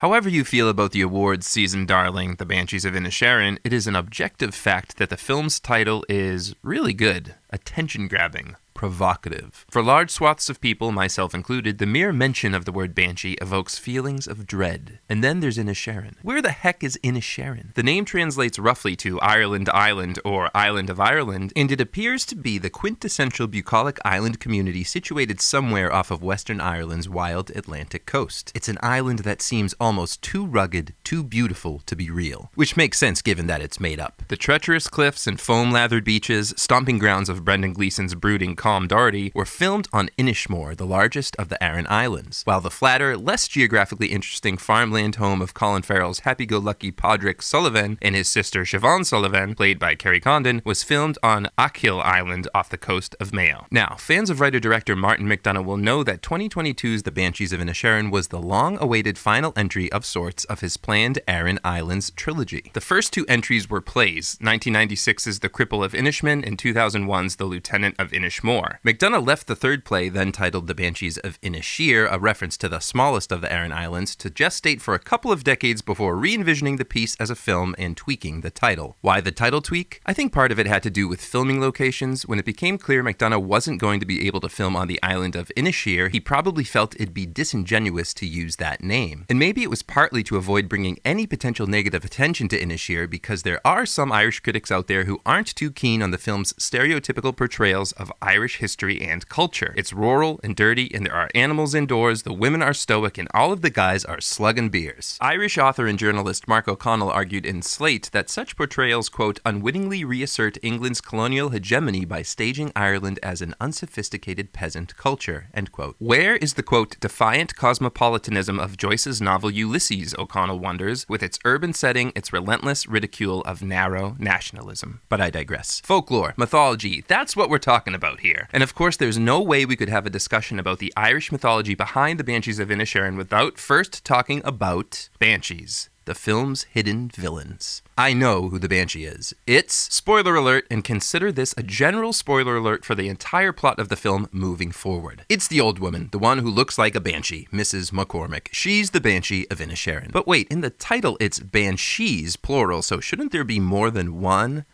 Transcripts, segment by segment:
However you feel about the awards season darling, The Banshees of Inisherin, it is an objective fact that the film's title is really good, attention-grabbing, provocative. For large swaths of people, myself included, the mere mention of the word banshee evokes feelings of dread. And then there's Inisherin. Where the heck is Inisherin? The name translates roughly to Ireland Island or Island of Ireland, and it appears to be the quintessential bucolic island community situated somewhere off of Western Ireland's wild Atlantic coast. It's an island that seems almost too rugged, too beautiful to be real. Which makes sense given that it's made up. The treacherous cliffs and foam-lathered beaches, stomping grounds of Brendan Gleeson's brooding Calm Doherty, were filmed on Inishmore, the largest of the Aran Islands, while the flatter, less geographically interesting farmland home of Colin Farrell's happy-go-lucky Padraig Sullivan and his sister Siobhan Sullivan, played by Kerry Condon, was filmed on Achill Island off the coast of Mayo. Now, fans of writer-director Martin McDonagh will know that 2022's The Banshees of Inisherin was the long-awaited final entry of sorts of his planned Aran Islands trilogy. The first two entries were plays, 1996's The Cripple of Inishmin and 2001's The Lieutenant of Inishmore. McDonagh left the third play, then titled The Banshees of Inisherin, a reference to the smallest of the Aran Islands, to gestate for a couple of decades before re-envisioning the piece as a film and tweaking the title. Why the title tweak? I think part of it had to do with filming locations. When it became clear McDonagh wasn't going to be able to film on the island of Inisherin, he probably felt it'd be disingenuous to use that name. And maybe it was partly to avoid bringing any potential negative attention to Inisherin, because there are some Irish critics out there who aren't too keen on the film's stereotypical portrayals of Irish history and culture. It's rural and dirty, and there are animals indoors, the women are stoic, and all of the guys are slugging beers. Irish author and journalist Mark O'Connell argued in Slate that such portrayals, quote, unwittingly reassert England's colonial hegemony by staging Ireland as an unsophisticated peasant culture, end quote. Where is the, quote, defiant cosmopolitanism of Joyce's novel Ulysses, O'Connell wonders, with its urban setting, its relentless ridicule of narrow nationalism? But I digress. Folklore, mythology, that's what we're talking about here. And of course, there's no way we could have a discussion about the Irish mythology behind the Banshees of Inisherin without first talking about banshees, the film's hidden villains. I know who the Banshee is. It's, spoiler alert, and consider this a general spoiler alert for the entire plot of the film moving forward. It's the old woman, the one who looks like a banshee, Mrs. McCormick. She's the Banshee of Inisherin. But wait, in the title it's banshees, plural, so shouldn't there be more than one?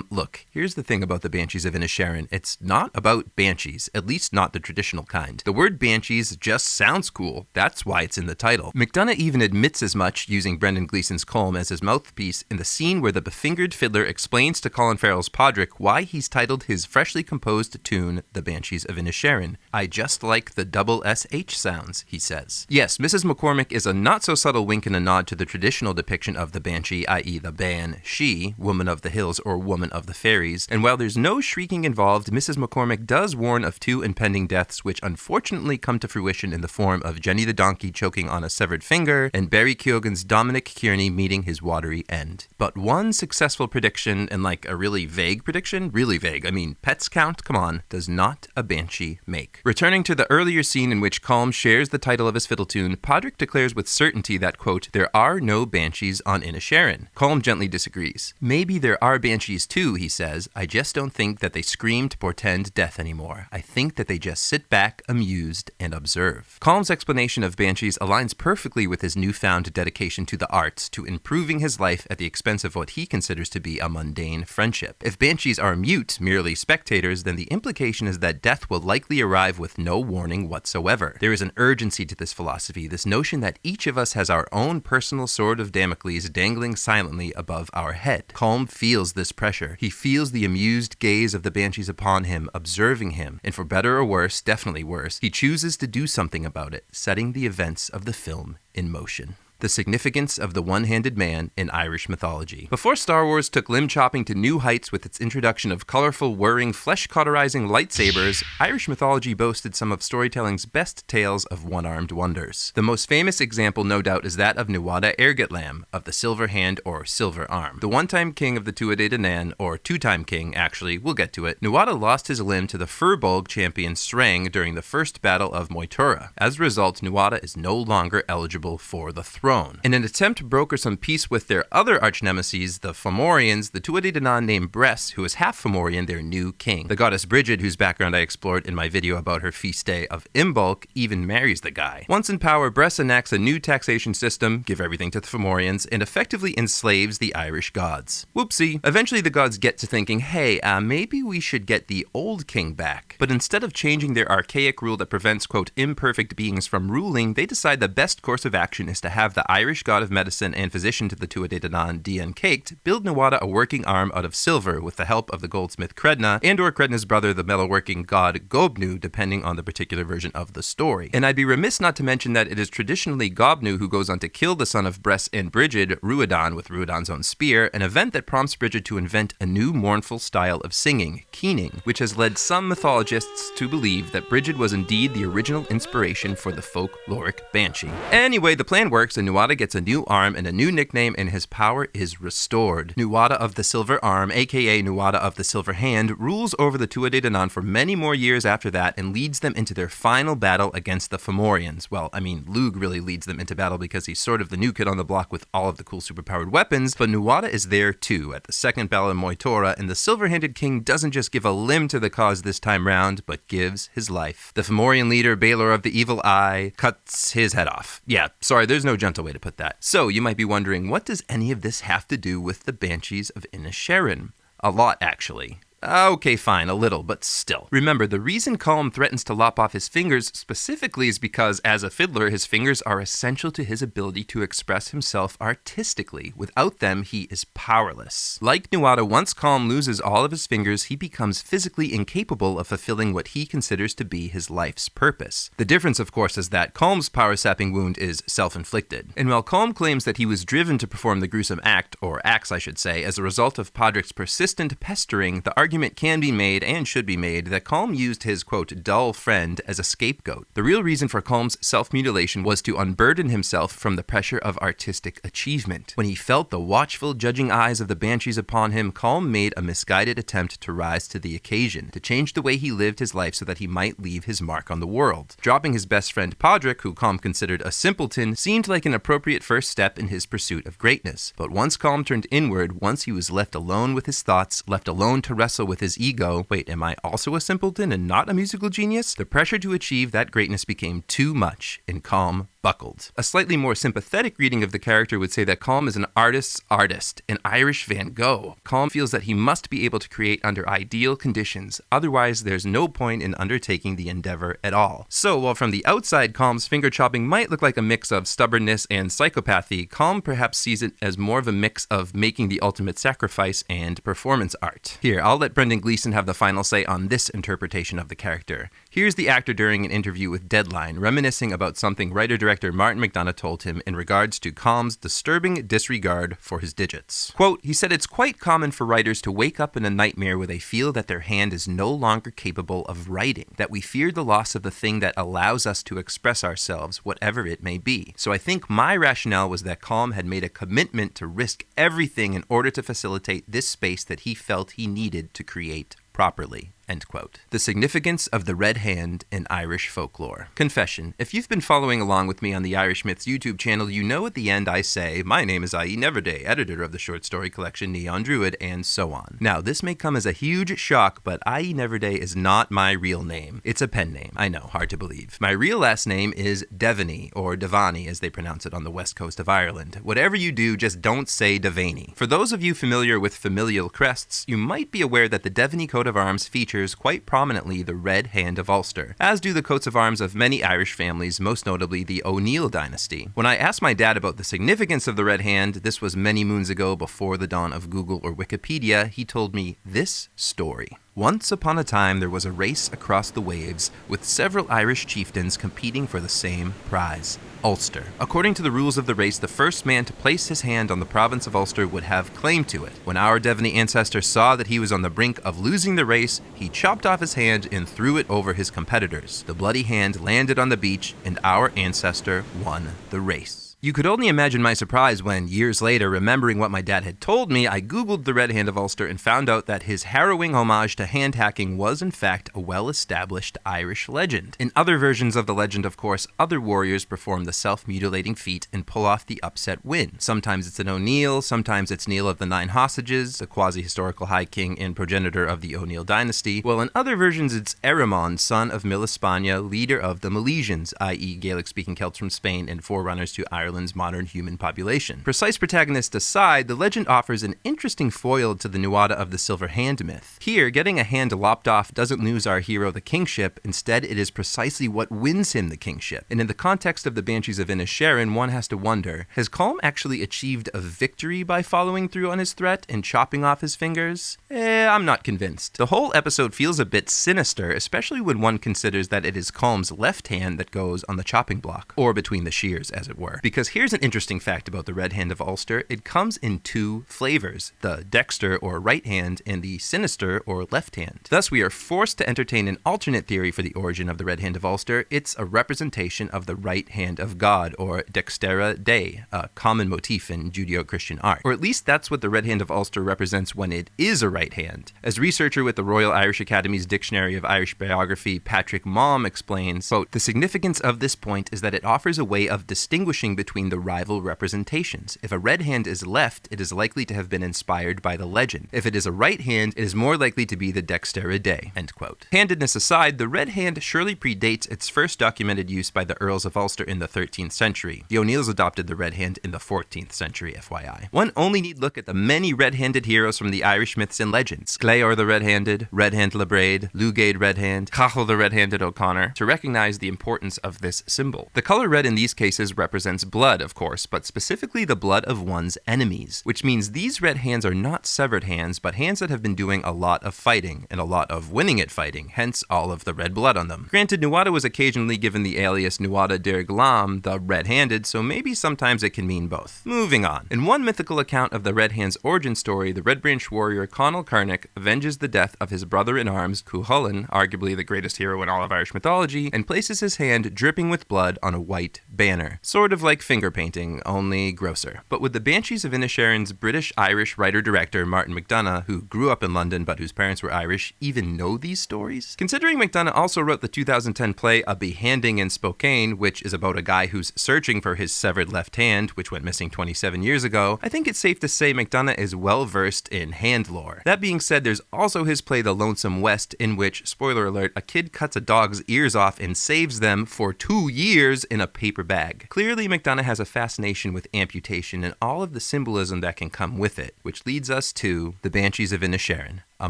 Look, here's the thing about the Banshees of Inisherin. It's not about banshees, at least not the traditional kind. The word banshees just sounds cool. That's why it's in the title. McDonagh even admits as much, using Brendan Gleeson's comb as his mouthpiece, in the scene where the befingered fiddler explains to Colin Farrell's Padraig why he's titled his freshly composed tune The Banshees of Inisherin. I just like the double SH sounds, he says. Yes, Mrs. McCormick is a not-so-subtle wink and a nod to the traditional depiction of the banshee, i.e. the ban-she, woman of the hills or woman of the fairies, and while there's no shrieking involved, Mrs. McCormick does warn of two impending deaths which unfortunately come to fruition in the form of Jenny the donkey choking on a severed finger and Barry Keoghan's Dominic Kearney meeting his watery end. But one successful prediction, and like a really vague prediction, really vague, I mean pets count, come on, does not a banshee make. Returning to the earlier scene in which Colm shares the title of his fiddle tune, Padraig declares with certainty that, quote, there are no banshees on Inisherin. Colm gently disagrees. Maybe there are banshees too, he says, I just don't think that they scream to portend death anymore. I think that they just sit back, amused, and observe. Colm's explanation of banshees aligns perfectly with his newfound dedication to the arts, to improving his life at the expense of what he considers to be a mundane friendship. If banshees are mute, merely spectators, then the implication is that death will likely arrive with no warning whatsoever. There is an urgency to this philosophy, this notion that each of us has our own personal sword of Damocles dangling silently above our head. Colm feels this pressure. He feels the amused gaze of the banshees upon him, observing him, and for better or worse, definitely worse, he chooses to do something about it, setting the events of the film in motion. The significance of the one-handed man in Irish mythology. Before Star Wars took limb-chopping to new heights with its introduction of colorful, whirring, flesh-cauterizing lightsabers, Irish mythology boasted some of storytelling's best tales of one-armed wonders. The most famous example, no doubt, is that of Nuada Airgetlam, of the Silver Hand or Silver Arm. The one-time king of the Tuatha Dé Danann, or two-time king, actually, we'll get to it, Nuada lost his limb to the Firbolg champion Strang during the First Battle of Moytura. As a result, Nuada is no longer eligible for the throne. throne. In an attempt to broker some peace with their other arch-nemeses, the Fomorians, the Tuatha Dé Danann named Bress, who is half Fomorian, their new king. The goddess Brigid, whose background I explored in my video about her feast day of Imbolc, even marries the guy. Once in power, Bress enacts a new taxation system, give everything to the Fomorians, and effectively enslaves the Irish gods. Whoopsie. Eventually the gods get to thinking, hey, maybe we should get the old king back. But instead of changing their archaic rule that prevents, quote, imperfect beings from ruling, they decide the best course of action is to have the Irish god of medicine and physician to the Tuatha Dé Danann, Dian Caked, build Nuada a working arm out of silver with the help of the goldsmith Credna, and or Credna's brother, the metalworking god Gobnu, depending on the particular version of the story. And I'd be remiss not to mention that it is traditionally Gobnu who goes on to kill the son of Bress and Brigid, Ruadan, with Ruadan's own spear, an event that prompts Brigid to invent a new mournful style of singing, keening, which has led some mythologists to believe that Brigid was indeed the original inspiration for the folkloric banshee. Anyway, the plan works, and Nuada gets a new arm and a new nickname, and his power is restored. Nuada of the Silver Arm, aka Nuada of the Silver Hand, rules over the Tuatha Dé Danann for many more years after that and leads them into their final battle against the Fomorians. Well, I mean, Lugh really leads them into battle because he's sort of the new kid on the block with all of the cool superpowered weapons, but Nuada is there too at the second battle in Moitora, and the Silver-Handed King doesn't just give a limb to the cause this time round, but gives his life. The Fomorian leader, Baelor of the Evil Eye, cuts his head off. Yeah, sorry, there's no gentle way to put that. So, you might be wondering, what does any of this have to do with the Banshees of Inisherin? A lot, actually. Okay, fine, a little, but still. Remember, the reason Colm threatens to lop off his fingers specifically is because, as a fiddler, his fingers are essential to his ability to express himself artistically. Without them, he is powerless. Like Nuada, once Colm loses all of his fingers, he becomes physically incapable of fulfilling what he considers to be his life's purpose. The difference, of course, is that Colm's power-sapping wound is self-inflicted. And while Colm claims that he was driven to perform the gruesome act, or acts I should say, as a result of Podrick's persistent pestering, the argument can be made, and should be made, that Colm used his, quote, dull friend as a scapegoat. The real reason for Colm's self-mutilation was to unburden himself from the pressure of artistic achievement. When he felt the watchful, judging eyes of the Banshees upon him, Colm made a misguided attempt to rise to the occasion, to change the way he lived his life so that he might leave his mark on the world. Dropping his best friend Podrick, who Colm considered a simpleton, seemed like an appropriate first step in his pursuit of greatness. But once Colm turned inward, once he was left alone with his thoughts, left alone to wrestle with his ego, wait, am I also a simpleton and not a musical genius? The pressure to achieve that greatness became too much, and Colm buckled. A slightly more sympathetic reading of the character would say that Colm is an artist's artist, an Irish Van Gogh. Colm feels that he must be able to create under ideal conditions, otherwise there's no point in undertaking the endeavor at all. So, while from the outside Colm's finger chopping might look like a mix of stubbornness and psychopathy, Colm perhaps sees it as more of a mix of making the ultimate sacrifice and performance art. Here, I'll let Brendan Gleeson have the final say on this interpretation of the character. Here's the actor during an interview with Deadline, reminiscing about something writer-director Martin McDonagh told him in regards to Colm's disturbing disregard for his digits. Quote, he said, it's quite common for writers to wake up in a nightmare where they feel that their hand is no longer capable of writing, that we fear the loss of the thing that allows us to express ourselves, whatever it may be. So I think my rationale was that Colm had made a commitment to risk everything in order to facilitate this space that he felt he needed to create properly. End quote. The significance of the red hand in Irish folklore. Confession. If you've been following along with me on the Irish Myths YouTube channel, you know at the end I say, my name is I.E. Kneverday, editor of the short story collection Neon Druid, and so on. Now, this may come as a huge shock, but I.E. Kneverday is not my real name. It's a pen name. I know, hard to believe. My real last name is Devaney, or Devani as they pronounce it on the west coast of Ireland. Whatever you do, just don't say Devaney. For those of you familiar with familial crests, you might be aware that the Devaney coat of arms features quite prominently the Red Hand of Ulster, as do the coats of arms of many Irish families, most notably the O'Neill dynasty. When I asked my dad about the significance of the Red Hand, this was many moons ago before the dawn of Google or Wikipedia, he told me this story. Once upon a time, there was a race across the waves with several Irish chieftains competing for the same prize, Ulster. According to the rules of the race, the first man to place his hand on the province of Ulster would have claim to it. When our Devaney ancestor saw that he was on the brink of losing the race, he chopped off his hand and threw it over his competitors. The bloody hand landed on the beach, and our ancestor won the race. You could only imagine my surprise when, years later, remembering what my dad had told me, I googled the Red Hand of Ulster and found out that his harrowing homage to hand hacking was in fact a well-established Irish legend. In other versions of the legend, of course, other warriors perform the self-mutilating feat and pull off the upset win. Sometimes it's an O'Neill, sometimes it's Neil of the Nine Hostages, the quasi-historical High King and progenitor of the O'Neill dynasty, while in other versions it's Erimon, son of Milispania, leader of the Milesians, i.e. Gaelic-speaking Celts from Spain and forerunners to Ireland's modern human population. Precise protagonists aside, the legend offers an interesting foil to the Nuada of the Silver Hand myth. Here, getting a hand lopped off doesn't lose our hero the kingship, instead it is precisely what wins him the kingship. And in the context of the Banshees of Inisherin, one has to wonder, has Colm actually achieved a victory by following through on his threat and chopping off his fingers? I'm not convinced. The whole episode feels a bit sinister, especially when one considers that it is Colm's left hand that goes on the chopping block, or between the shears, as it were. Because here's an interesting fact about the Red Hand of Ulster. It comes in two flavors, the dexter or right hand and the sinister or left hand. Thus, we are forced to entertain an alternate theory for the origin of the Red Hand of Ulster. It's a representation of the right hand of God, or dextera Dei, a common motif in Judeo-Christian art. Or at least that's what the Red Hand of Ulster represents when it is a right hand. As researcher with the Royal Irish Academy's Dictionary of Irish Biography, Patrick Maum explains, quote, "The significance of this point is that it offers a way of distinguishing between the rival representations. If a red hand is left, it is likely to have been inspired by the legend. If it is a right hand, it is more likely to be the dextera Dei," end quote. Handedness aside, the red hand surely predates its first documented use by the Earls of Ulster in the 13th century. The O'Neills adopted the red hand in the 14th century, FYI. One only need look at the many red-handed heroes from the Irish myths and legends. Sclaor the Red-Handed, Redhand Lebraid, Lugade Red Hand, Cachal the Red-Handed O'Connor, to recognize the importance of this symbol. The color red in these cases represents blood, of course, but specifically the blood of one's enemies, which means these red hands are not severed hands, but hands that have been doing a lot of fighting, and a lot of winning at fighting, hence all of the red blood on them. Granted, Nuada was occasionally given the alias Nuada Dir Glam, the red-handed, so maybe sometimes it can mean both. Moving on. In one mythical account of the Red Hand's origin story, the Red Branch warrior Conall Carnick avenges the death of his brother-in-arms Cuchulainn, arguably the greatest hero in all of Irish mythology, and places his hand dripping with blood on a white banner. Sort of like finger painting, only grosser. But would the Banshees of Inisherin's British-Irish writer-director Martin McDonagh, who grew up in London but whose parents were Irish, even know these stories? Considering McDonagh also wrote the 2010 play A Behanding in Spokane, which is about a guy who's searching for his severed left hand, which went missing 27 years ago, I think it's safe to say McDonagh is well-versed in hand lore. That being said, there's also his play The Lonesome West, in which, spoiler alert, a kid cuts a dog's ears off and saves them for 2 years in a paper bag. Clearly, McDonagh has a fascination with amputation and all of the symbolism that can come with it, which leads us to The Banshees of Inisherin, a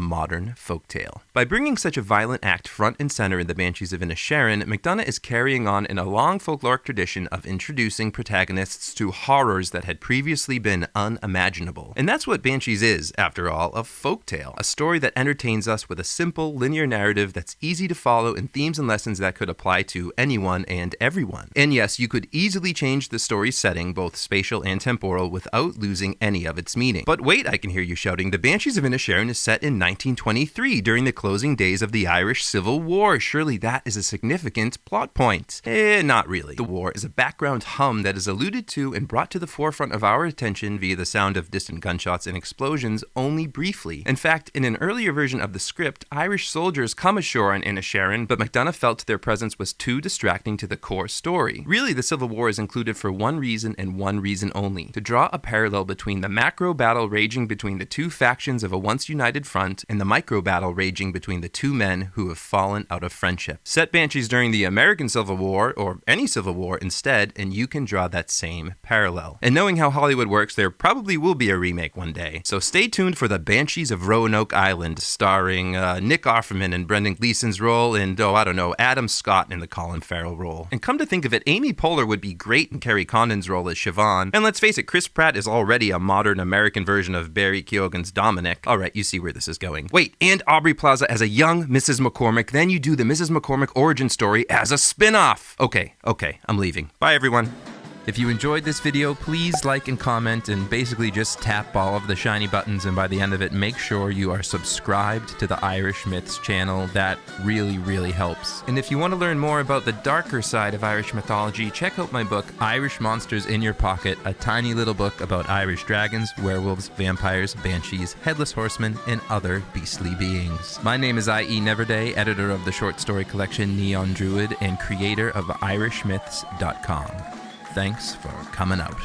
modern folktale. By bringing such a violent act front and center in The Banshees of Inisherin, McDonagh is carrying on in a long folkloric tradition of introducing protagonists to horrors that had previously been unimaginable. And that's what Banshees is, after all, a folktale. A story that entertains us with a simple, linear narrative that's easy to follow and themes and lessons that could apply to anyone and everyone. And yes, you could easily change the story's setting, both spatial and temporal, without losing any of its meaning. But wait, I can hear you shouting, The Banshees of Inisherin is set in 1923, during the closing days of the Irish Civil War. Surely that is a significant plot point. Not really. The war is a background hum that is alluded to and brought to the forefront of our attention via the sound of distant gunshots and explosions only briefly. In fact, in an earlier version of the script, Irish soldiers come ashore on Inisherin, but McDonagh felt their presence was too distracting to the core story. Really, the Civil War is included for one reason and one reason only: to draw a parallel between the macro battle raging between the two factions of a once united front and the micro battle raging between the two men who have fallen out of friendship. Set Banshees during the American Civil War, or any Civil War instead, and you can draw that same parallel. And knowing how Hollywood works, there probably will be a remake one day. So stay tuned for The Banshees of Roanoke Island, starring Nick Offerman in Brendan Gleeson's role, and Adam Scott in the Colin Farrell role. And come to think of it, Amy Poehler would be great in Kerry Condon's role as Siobhan. And let's face it, Chris Pratt is already a modern American version of Barry Keoghan's Dominic. Alright, you see where this is going. Wait, and Aubrey Plaza as a young Mrs. McCormick, then you do the Mrs. McCormick origin story as a spin-off. Okay, I'm leaving. Bye, everyone. If you enjoyed this video, please like and comment and basically just tap all of the shiny buttons, and by the end of it, make sure you are subscribed to the Irish Myths channel. That really, really helps. And if you want to learn more about the darker side of Irish mythology, check out my book, Irish Monsters in Your Pocket, a tiny little book about Irish dragons, werewolves, vampires, banshees, headless horsemen, and other beastly beings. My name is I.E. Kneverday, editor of the short story collection Neon Druid and creator of IrishMyths.com. Thanks for coming out.